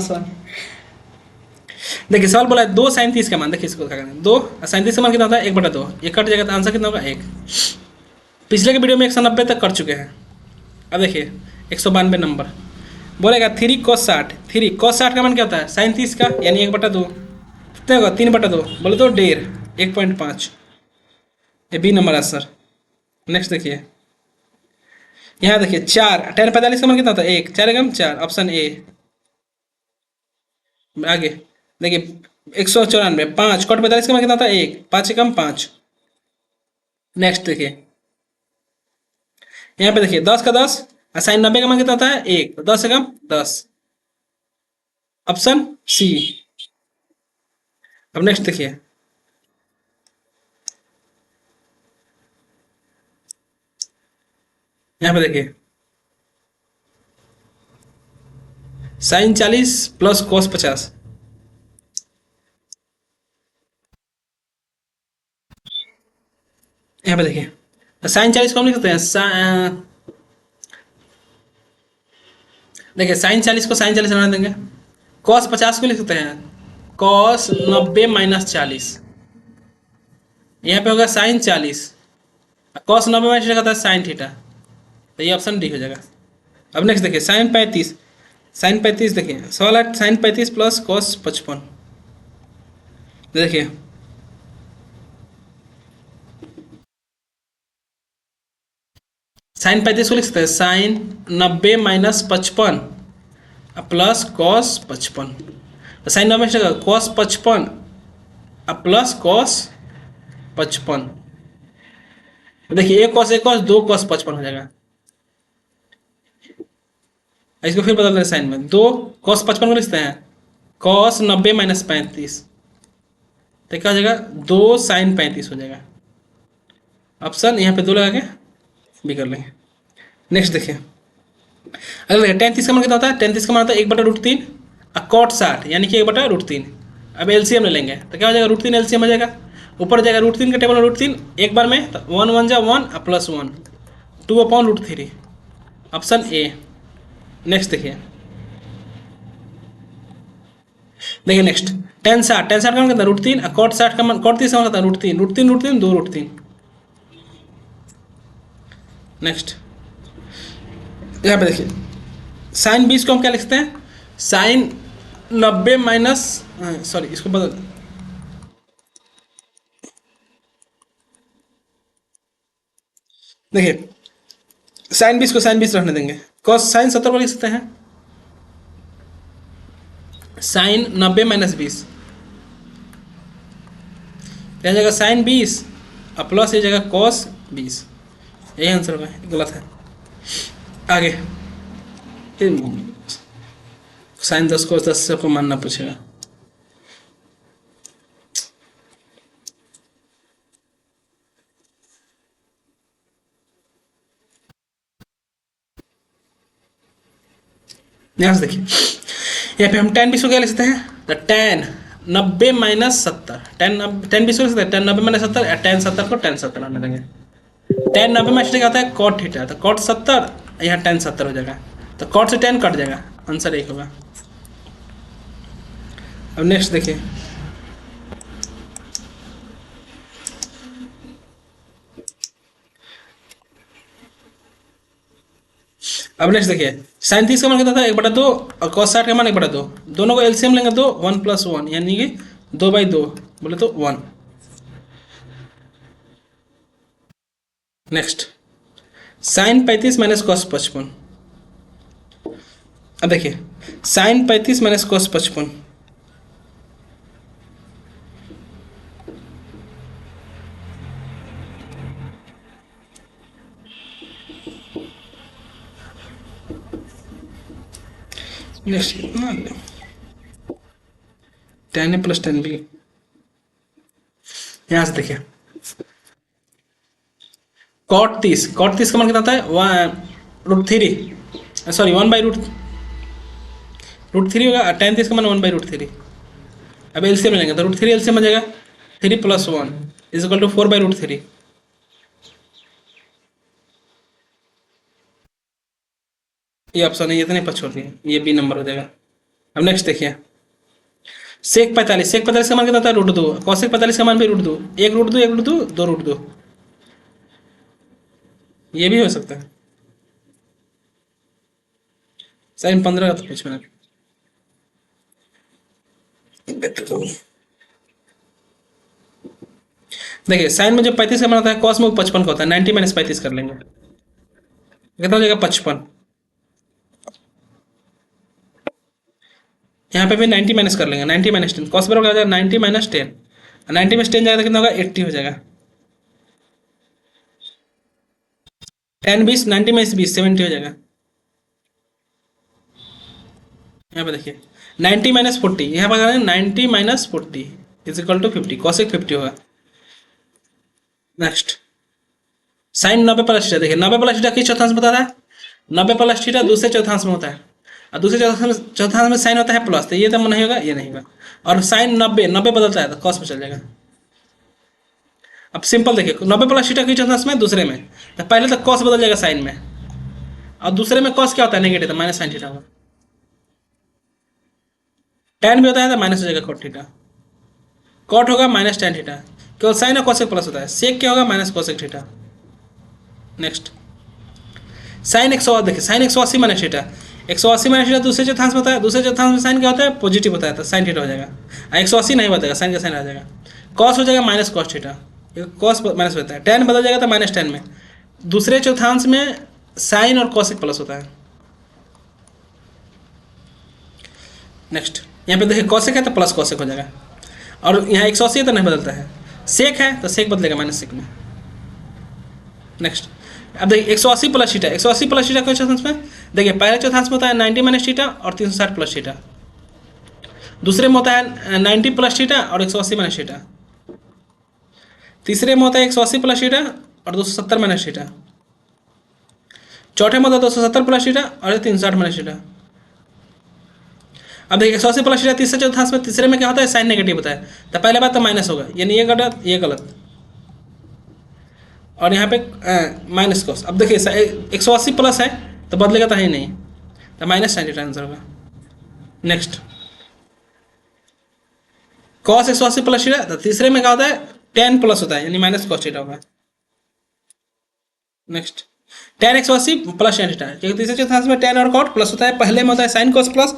Sir देखिए सवाल बोला है 2 sin 30 का मान। देखिए इसको क्या करना है, 2 sin 30 का मान कितना होता है, 1/2। ये कट जाएगा तो आंसर कितना होगा, 1। पिछले के वीडियो में 190 तक कर चुके हैं। अब देखिए 192 नंबर बोलेगा 3 cos 60। 3 cos 60 का मान क्या होता है, sin 30 का, यानी 1/2 कितने होगा, 3/2 बोले तो 1.5, 1.5। ये बी नंबर है सर। नेक्स्ट देखिए, यहाँ देखिए 4 tan 45 का मान कितना होता है, 1। 4 एकम 4, ऑप्शन ए। आगे देखिए 194। 5 cot 45 का मान कितना होता है, 1। 5 एकम 5। नेक्स्ट देखिए यहाँ पे देखिए 10 का 10, साइन 90 का मान कितना होता है, 1। तो 10 एकम 10, ऑप्शन सी। अब नेक्स्ट देखिए, यहाँ पे देखिए साइन 40 प्लस cos 50। यहाँ पे देखिए साइन 40 को हम लिख सकते हैं देखिए साइन 40 को साइन 40 बना देंगे। cos 50 को लिख सकते हैं cos 90 - 40। यहाँ पे होगा sin 40, cos 90 - होता है sin थीटा। तो ये ऑप्शन डी हो जाएगा। अब नेक्स्ट देखिए sin 35। sin 35 देखिए सवाल है sin 35 प्लस cos 55। देखिए sin 35 को लिख सकते हैं sin 90 - 55 प्लस cos 55। तो sin 90 cos 55 प्लस cos 55। देखिए एक cos 2 cos 55 हो जाएगा। इसको फिर बदल दें साइन में, 2 cos 55 को लिखते हैं cos 90 - 35। तो क्या हो जाएगा, 2 sin 35 हो जाएगा। ऑप्शन यहाँ पे 2 लगा के भी कर लेंगे। नेक्स्ट देखिए, अगर देखिए tan 30 का मान कितना होता है, tan 30 का मान होता है 1/√3 और cot 60 यानी कि 1/√3। अब एलसीएम ले लेंगे तो क्या हो जाएगा, √3 एलसीएम हो जाएगा। ऊपर जाएगा √3 का टेबल में √3 एक बार में, तो 1 1 जा 1 प्लस 1 2/√3, ऑप्शन ए। नेक्स्ट देखिए नेक्स्ट tan 60 का मान कितना, √3 और cot 60 का मान, cot 30 का मान कितना, √3 2 √3। नेक्स्ट यहाँ पे देखिए साइन 20 को हम क्या लिखते हैं, साइन 90 माइनस, सॉरी इसको बदल, देखिए साइन 20 को साइन 20 रखने देंगे। कॉस साइन 70 को लिख सकते हैं साइन 90 - 20। यह जगह साइन 20 और प्लस ये जगह कॉस 20। यही आंसर होगा, गलत है। आगे साइन 10 को 10 को मानना पूछेगा। यहाँ से देखिए यहाँ पे हम tan 20 को क्या लिख सकते हैं, तो tan 90 - 70। tan 20 को लिख सकते हैं tan 90 - 70 या tan 70 को tan 70 आने देंगे। tan 90 में क्या होता है, cot थीटा, तो cot 70 यहाँ tan 70 हो जाएगा। तो cot से tan कट जाएगा, आंसर एक होगा। अब नेक्स्ट देखिए अब नेक्स्ट देखिए साइन 30 का मान कितना था, 1/2 और cos 60 का मान 1/2। दोनों को एलसीएम लेंगे तो 1 + 1 यानी कि 2/2 बोले तो 1। Next sine 35 - cos 55। अब देखिए साइन 35 - cos 55। नेक्स्ट कितना, tan A + tan B। यहाँ से देखिए cot 30 का मान कितना था, √3, सॉरी 1/√3 होगा। tan 30 का मान 1/√3। अब एलसीएम लेंगे तो √3 एलसीएम हो जाएगा, 3 + 1 = 4/√3। ये ऑप्शन है, ये तो नहीं पछोड़ दिए, ये बी नंबर हो जाएगा। अब नेक्स्ट देखिए, सेक 45 का मान कितना होता है, √2। कॉसेक 45 का मान भी √2, एक √2, एक √2, दो √2, ये भी हो सकता है। साइन 15 का तो कुछ मिनट देखिए, साइन में जब 35 का मान होता है, कॉस में 55 का होता है, 90 माइनस 35 कर लेंगे, कितना हो जाएगा 55। यहाँ पे भी 90 माइनस कर लेंगे, 90 माइनस 10, कॉस बराबर हो जाएगा 90 माइनस 10, 90 में 10 जाएगा तो कितना होगा 80 हो जाएगा, 10 20, 90 में 20 70 हो जाएगा। यहाँ पे देखिए 90 माइनस 40, यहाँ पर 90 minus 40 is equal to 50, cosec 50 होगा। नेक्स्ट, साइन 90 प्लस थीटा, देखिए 90 प्लस थीटा किस चौथांश में होता है, 90 प्लस थीटा दूसरे चौथांश में होता है, और दूसरे चौथांश में साइन होता है प्लस, तो ये तो नहीं होगा, ये नहीं होगा। और साइन 90 बदलता है तो कॉस में चल जाएगा। अब सिंपल देखिए, 90 प्लस थीटा किस चौथांश में, दूसरे में, तो पहले तो कॉस बदल जाएगा साइन में, और दूसरे में कॉस क्या होता है नेगेटिव, तो माइनस साइन थीटा होगा। टेन भी होता है तो माइनस हो जाएगा कॉट थीटा, कॉट होगा माइनस टेन थीटा, केवल साइन और कॉसेक प्लस होता है, सेक क्या होगा minus cosec theta. Next, sine 180, देखिए sine 180 minus theta, 180 minus theta दूसरे चौथांश में होता है, दूसरे चौथांश में साइन क्या होता है पॉजिटिव होता है, तो साइन थीटा हो जाएगा, 180 नहीं बदलेगा, साइन का साइन आ जाएगा, कॉस हो जाएगा minus cos theta, cos minus होता है, टेन बदल जाएगा तो माइनस टेन में, दूसरे चौथांश में साइन और कॉसेक प्लस होता है। नेक्स्ट, यहाँ पे देखिए कॉसेक है तो प्लस कॉसेक हो जाएगा, और यहाँ 180 है तो नहीं बदलता है, सेक है तो सेक बदलेगा माइनस सेक में। नेक्स्ट, अब देखिए 180 प्लस थीटा, 180 प्लस थीटा कौन चौथांश में, देखिए पहले चौथांश में होता है 90 माइनस थीटा और 360 प्लस थीटा, दूसरे में होता है 90 प्लस थीटा और 180 माइनस थीटा, तीसरे में होता है 180 प्लस थीटा और 270 माइनस थीटा, चौथे में होता है 270 प्लस थीटा और 360 माइनस थीटा। अब देखिए 180 प्लस थीटा तीसरे चौथांश में, तीसरे में क्या होता है साइन नेगेटिव होता है, तो पहले बात तो माइनस होगा, यानी ये गलत ये गलत, और यहाँ पे माइनस कॉस। अब देखिए 180 प्लस है तो बदलेगा तो है ही नहीं, तो माइनस साइन थीटा आंसर होगा। नेक्स्ट, कॉस 180 प्लस थीटा, तो तीसरे में क्या होता है 10 प्लस होता है, यानी माइनस कॉस थीटा होगा। Next, ten 180 plus tan theta, क्योंकि तीसरे चौथांश में टेन और कॉट प्लस होता है, पहले में होता है साइन कॉस प्लस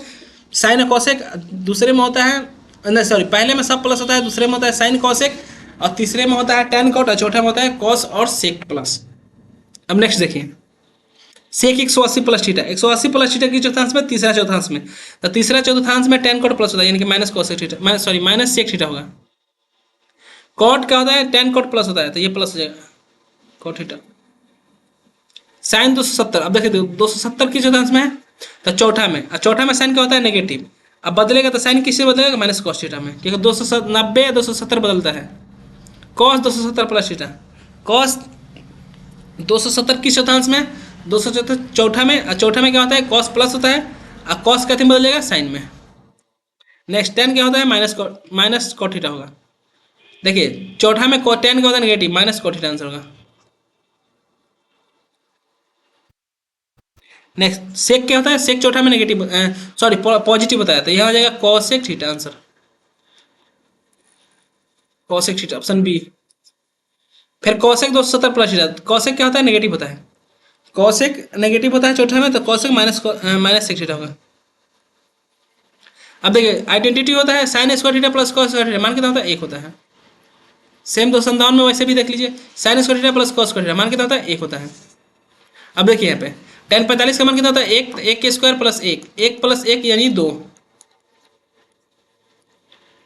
साइन और कॉसेक, दूसरे में होता है नहीं सॉरी पहले में सब प्लस होता है, दूसरे में होता है साइन कॉसेक, और तीसरे में होता है टेन कॉट, और चौथे में होता है कॉस और सेक प्लस। अब नेक्स्ट देखिए, सेक 180 प्लस थीटा, 180 प्लस थीटा की चौथांश में, तीसरा चौथांश में, तो तीसरा चौथांश में टेन कॉट प्लस होता है, यानी कि minus cosec theta minus sec theta होगा। कॉट क्या होता है टेन कॉट प्लस होता है, तो ये प्लस हो जाएगा कॉट थीटा। साइन 270, अब देखिए 270 किस चौथांश में है, तो चौथा में, और चौथा में साइन क्या होता है नेगेटिव, अब बदलेगा तो साइन किससे बदलेगा माइनस कॉस थीटा में, क्योंकि 290 270 बदलता है, कॉस 270 प्लस थीटा, कॉस 270 किस चौथांश में 270 चौथा में, और चौथा में क्या होता है कॉस प्लस होता है, और कॉस कैसे बदलेगा साइन में। नेक्स्ट, टेन क्या होता है माइनस कॉट थीटा होगा, देखिए चौथा में टेन क्या होता है negative, minus cot theta answer होगा। नेक्स्ट, सेक क्या होता है, सेक चौथा में नेगेटिव सॉरी पॉजिटिव होता है, तो यह हो जाएगा cosec theta answer, cosec theta option B. फिर कॉसेक 270 प्लस थीटा, कॉसेक क्या होता है नेगेटिव होता है, कॉसेक नेगेटिव होता है चौथा में, तो कॉसेक माइनस सेक थीटा होगा। अब देखिए आइडेंटिटी होता है sine square theta plus cos square theta, मान कितना होता है 1 होता है, सेम 257 में वैसे भी देख लीजिए, sine square theta plus cos square theta मान कितना होता है 1 होता है। अब देखिए यहाँ पे टेन 45 का मान कितना होता है, एक के स्क्वायर प्लस एक प्लस एक यानी 2।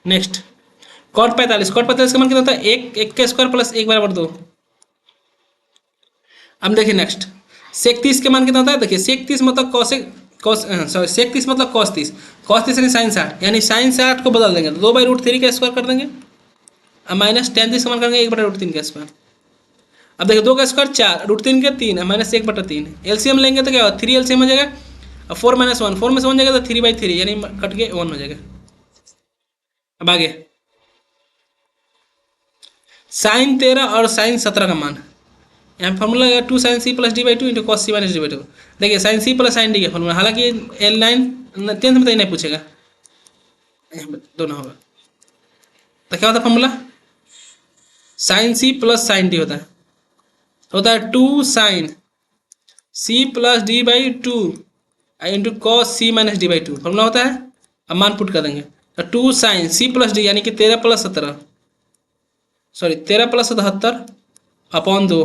नेक्स्ट, कॉट 45 का मान कितना होता है, एक के स्क्वायर प्लस एक बराबर 2। अब देखिए नेक्स्ट, सेक 30 के मान कितना होता है, देखिए सेक 30 मतलब सेक 30 मतलब कॉस 30, कॉस 30 यानी साइन 60, यानी साइन 60 को बदल देंगे तो 2/√3 का स्क्वायर कर देंगे, और माइनस टेन 30 का मान करेंगे 1/√3 का स्क्वायर। अब देखिए 2 का स्क्वायर 4, √3 के 3 माइनस 1/3, एलसीएम लेंगे तो क्या होगा 3 एलसीएम हो जाएगा, और 4 - 1 4 में से 1 जाएगा तो 3/3 यानी कट के 1 हो जाएगा। अब आगे साइन 13 और साइन 17 का मान, यहाँ फॉर्मूला है 2 sin c plus d/2 × cos c minus d/2। देखिए sine c plus sine D का फॉर्मूला, हालांकि L9 10th में तो नहीं पूछेगा, दोनों होगा। तो क्या होता है formula? Sine C plus sine D होता है 2 sin c+d/2 into cos C minus डी/2 फॉर्मूला होता है। अब मान पुट कर देंगे तो 2 sin c+d यानी कि 13+17, सॉरी 13+77 अपॉन 2,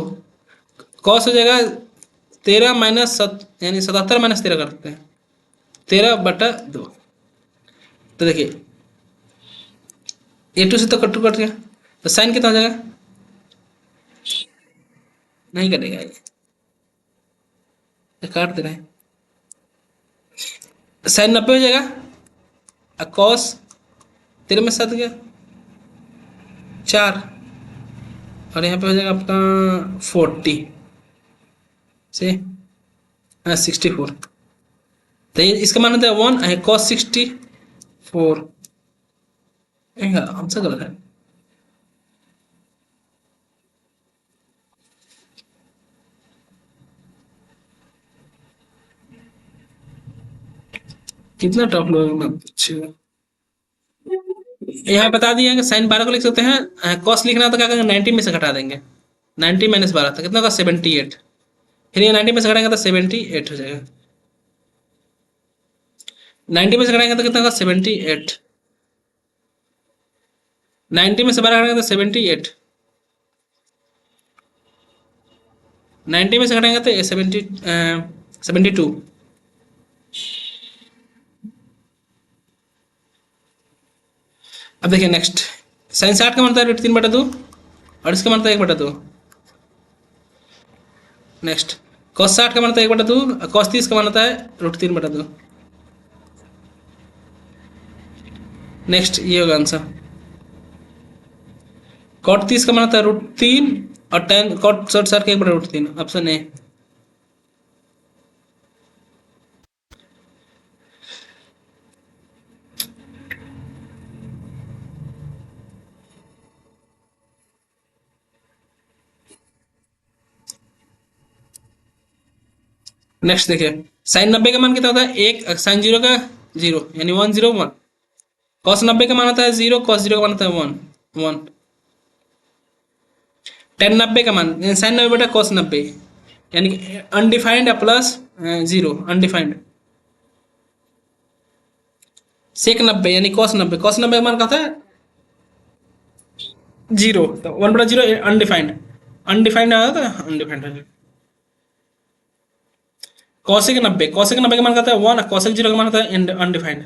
कॉस हो जाएगा 13 माइनस यानी 77 माइनस 13 करते हैं 13/2। तो देखिए ए टू से तो कट गया, तो साइन कितना हो जाएगा? नहीं कटेगा ये, काट दे रहे हैं। साइन 90 हो जाएगा और कॉस 13 में 7 गया 4, और यहाँ पे हो जाएगा आपका 40 से 64। तो ये इसका मान होता है 1 है कॉस 64। हमसे गलत है। कितना टफ लोग पूछेगा। यहाँ बता दिए कि साइन 12 को लिख सकते हैं, कॉस लिखना तो क्या करेंगे 90 में से घटा देंगे, 90 माइनस 12 तो कितना होगा 78। फिर ये 90 में से घटाएंगे तो 78 हो जाएगा, 90 में से घटाएंगे तो कितना होगा 78, 90 में से 12 घटाएंगे तो 78, 90 में से घटाएंगे तो 72। अब देखिए नेक्स्ट, साइन 60 का मतलब है √3/2 और इसका मतलब 1/2। नेक्स्ट कॉस 60 का मतलब 1/2 और कॉस 30 का मतलब है √3/2। नेक्स्ट ये होगा आंसर। कॉट 30 का मतलब है √3 और tan कॉट 60 का 1/√3, ऑप्शन ए। नेक्स्ट देखिए साइन 90 का मान कितना होता है 1, साइन 0 का 0 यानी 101, कॉस 90 का मान होता है 0, कॉस 0 का मान होता है 1, tan 90 का मान साइन 90 बटा कॉस 90 यानी अनडिफाइंड प्लस 0 अनडिफाइंड, सेक 90 यानी कॉस 90, कॉस 90 का मान क्या होता है 0, तो 1/0 अनडिफाइंड, अनडिफाइंड आया था अनडिफाइंड है। कॉसेक 90, कॉसेक 90 का मान कहता है 1, कॉसेक 0 का मान होता है अनडिफाइंड।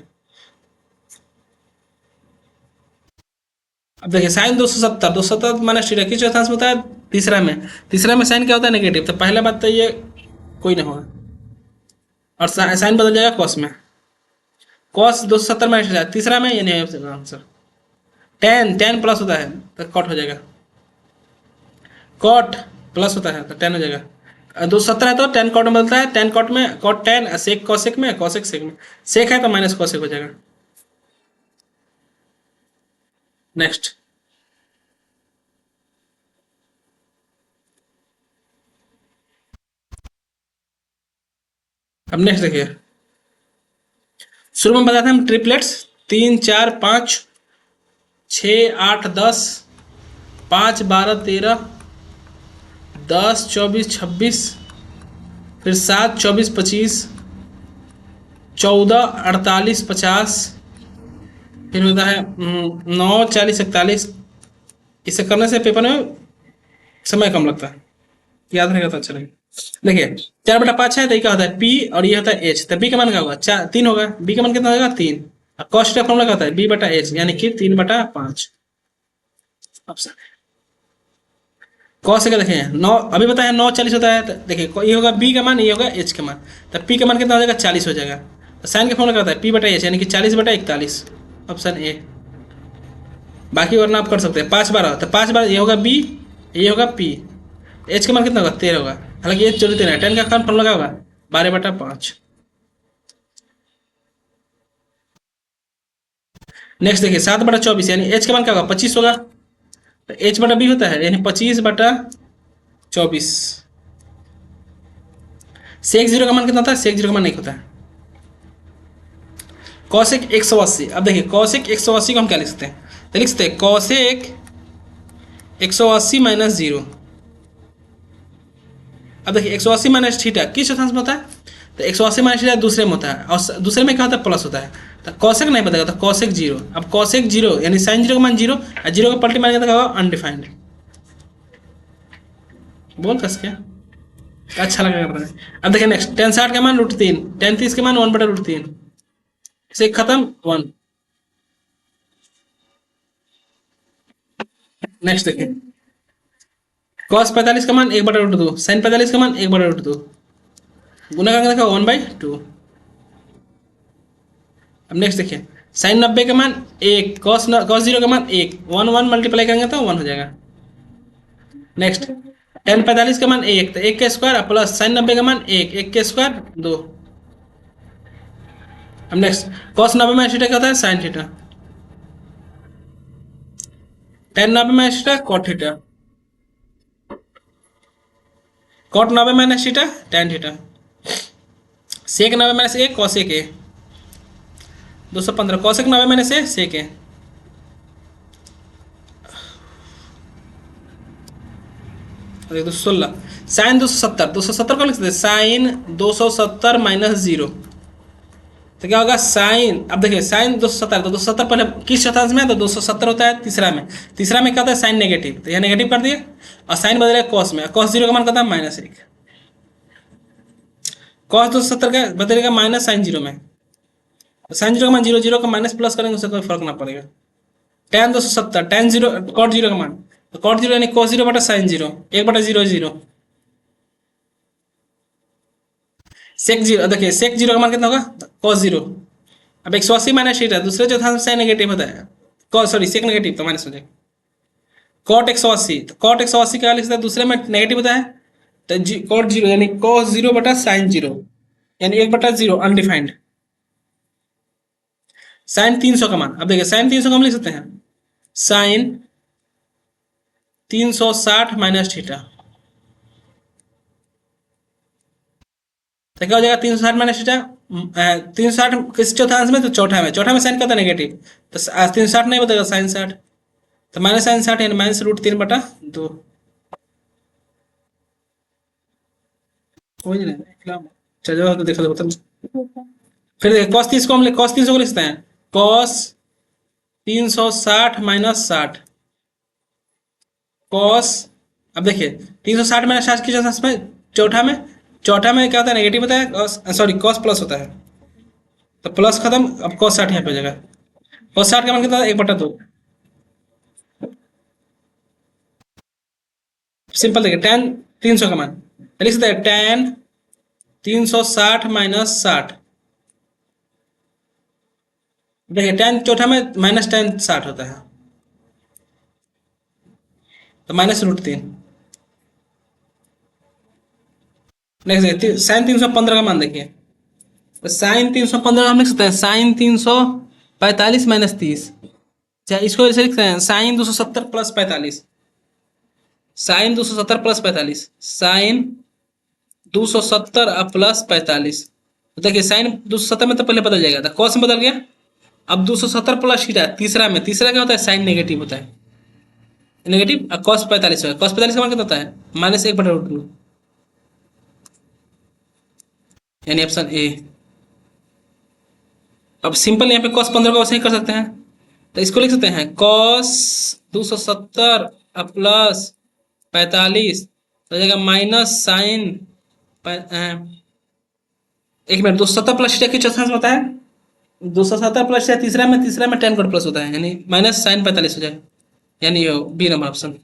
अब देखिए साइन 270 माइनस थीटा किस चौथांश में होता है तीसरा में साइन क्या होता है नेगेटिव, तो पहला बात तो ये कोई ना होगा और साइन बदल जाएगा कॉस में, कॉस 270 माइनस थीटा तीसरा में ये नहीं है आंसर। tan प्लस होता है तो कॉट हो जाएगा, कॉट प्लस होता है तो tan हो जाएगा, 270 है तो tan कॉट में बदलता है, tan कॉट में कॉट tan, सेक कॉसेक में, कॉसेक सेक में, सेक है तो माइनस कॉसेक हो जाएगा। नेक्स्ट अब नेक्स्ट देखिए, शुरू में बताते हैं हम ट्रिपलेट्स 3 4 5 6 8 10 5 12 13 10 24 26 फिर 7 24 25 14 48 50 फिर होता है 9 40 41। इसे करने से पेपर में समय कम लगता है, याद रहेगा तो अच्छा लगेगा। देखिए 4/5 है तो क्या होता है P और ये होता है H, तो B का मान क्या होगा 3 होगा, B का मान कितना होगा 3, और कॉस्ट का फॉर्मूला क्या होता है B/H यानी कि 3/5 ऑप्शन। कॉस का देखिए 9 अभी बताया 9 40 होता है, तो देखिए ये होगा B का मान, ये होगा H का मान, तो P का मान कितना हो जाएगा 40 हो जाएगा, तो साइन का फॉर्मूला क्या होता है P/H यानी कि 40/41 ऑप्शन ए। बाकी वरना आप कर सकते हैं 5/12, तो 5/12 ये होगा B, ये होगा P, H का मान कितना होगा 13 होगा, हालांकि ये जरूरत नहीं है, 10 का खान फॉर्मूला क्या होगा 12/5। नेक्स्ट देखिए 7/24 यानी H का मान क्या होगा 25 होगा, तो H/B होता है यानी 25/24। सेक 0 का मान कितना होता है, सेक 0 का मान 1 होता है, कॉसेक 180, अब देखिए कॉसेक 180 को हम क्या लिख सकते हैं, तो लिख सकते हैं कॉसेक 180 माइनस 0। अब देखिए 180 माइनस थीटा किस चौथांश में होता है, तो 180 माइनस थीटा दूसरे में होता है, और दूसरे में क्या होता है, प्लस होता है, तो कॉसेक नहीं बताएगा, तो कॉसेक 0। अब कॉसेक 0 यानी साइन 0 का मान 0, और 0 का पलटी मारेंगे तो क्या होगा, अनडिफाइंड। बोल कस क्या, अच्छा लगेगा बताने। अब देखिए नेक्स्ट, टेन 60 का मान √3, टेन 30 के मान 1/√3, से खत्म 1। नेक्स्ट देखिए कॉस 45 का मान 1/√2, साइन 45 का मान 1/√2, गुना करके देखा 1/2। अब नेक्स्ट देखिए साइन 90 का मान 1, कॉस 0 का मान 1, 1 1 मल्टीप्लाई करेंगे तो 1 हो जाएगा। नेक्स्ट टेन 45 का मान 1, तो 1 का स्क्वायर प्लस साइन 90 का मान 1, 1 का स्क्वायर 2। अब नेक्स्ट कॉस 90 माइनस थीटा क्या होता है, sine theta, tan 90 minus theta cot theta, cot 90 minus theta tan theta, sec 90 minus A cosec A, 215, cosec 90 minus A sec A. अरे 216, साइन 270, 270 को लिख सकते हैं साइन 270 माइनस 0, तो क्या होगा साइन, अब देखिए साइन 270, तो 270 पहले किस चौथांश में है, तो 270 होता है तीसरा में, तीसरा में क्या होता है साइन नेगेटिव, तो यह नेगेटिव कर दिया, और साइन बदलेगा कॉस में, कॉस 0 का मान कहता है -1, कॉस 270 का बदलेगा माइनस साइन 0 में, साइन 0 का मान 0, 0 का माइनस प्लस करेंगे उससे कोई फर्क ना पड़ेगा। टेन 270, टेन 0 कॉट 0 का मान, तो कॉट 0 यानी कॉस 0 बटा साइन 0, 1/0 0, सेक 0, देखिए सेक 0 का मान कितना होगा, कॉस 0। अब 180 माइनस थीटा दूसरे चौथांश से नेगेटिव होता है, कॉस सॉरी सेक नेगेटिव तो माइनस हो जाएगा, कॉट 180, तो कॉट 180 क्या लिख सकते हैं, दूसरे में नेगेटिव होता है, तो कॉट 0 यानी कॉस 0 बटा साइन 0, यानी 1/0 अनडिफाइंड। साइन 300 का मान, अब देखिए साइन 300 का हम लिख सकते हैं साइन 360 माइनस थीटा, तो क्या हो जाएगा 360 माइनस थीटा, 360 किस चौथांश में, तो चौथा में, चौथा में साइन का था नेगेटिव, तो 360 नहीं बदलेगा साइन 60, तो माइनस साइन 60 यानी -√3/2। कोई नहीं चलो तो देखो बता, फिर देखिए कॉस 30 को हम कॉस 300 को लिखते हैं कॉस 360 माइनस 60, कॉस, अब देखिए 360 माइनस 60 किस चौथांश में, चौथा में, चौथा में क्या होता है नेगेटिव होता है, कॉस सॉरी कॉस प्लस होता है, तो प्लस खत्म, अब कॉस 60 यहाँ पे हो जाएगा, कॉस 60 का मान कितना, 1/2। सिंपल देखिए टेन 300 का मान लिख सकते हैं टेन 360 माइनस 60, देखिए टेन चौथा में माइनस टेन 60 होता है, तो -√3। नेक्स्ट देखिए साइन 315 का मान देखिए, तो साइन 315 हम लिख सकते हैं साइन 345 माइनस 30, चाहे इसको ऐसे लिखते हैं sine 270 plus 45, sine 270 plus 45, sine 270 plus 45, तो देखिए साइन 270 में तो पहले बदल जाएगा, था कॉस में बदल गया, अब 270 प्लस थीटा तीसरा में, तीसरा क्या होता है साइन नेगेटिव होता है, नेगेटिव, अब कॉस 45 होगा, कॉस 45 का मान कितना होता है -1/2, यानी ऑप्शन ए। अब सिंपल यहाँ पे कॉस 15 को वैसे ही कर सकते हैं, तो इसको लिख सकते हैं कॉस 270 प्लस 45 हो जाएगा माइनस साइन, एक मिनट 270 प्लस थीटा किस चौथांश में होता है, 270 प्लस थीटा तीसरा में, तीसरा में टेन कॉट प्लस होता है, यानी माइनस साइन 45 हो जाएगा, यानी बी नंबर ऑप्शन।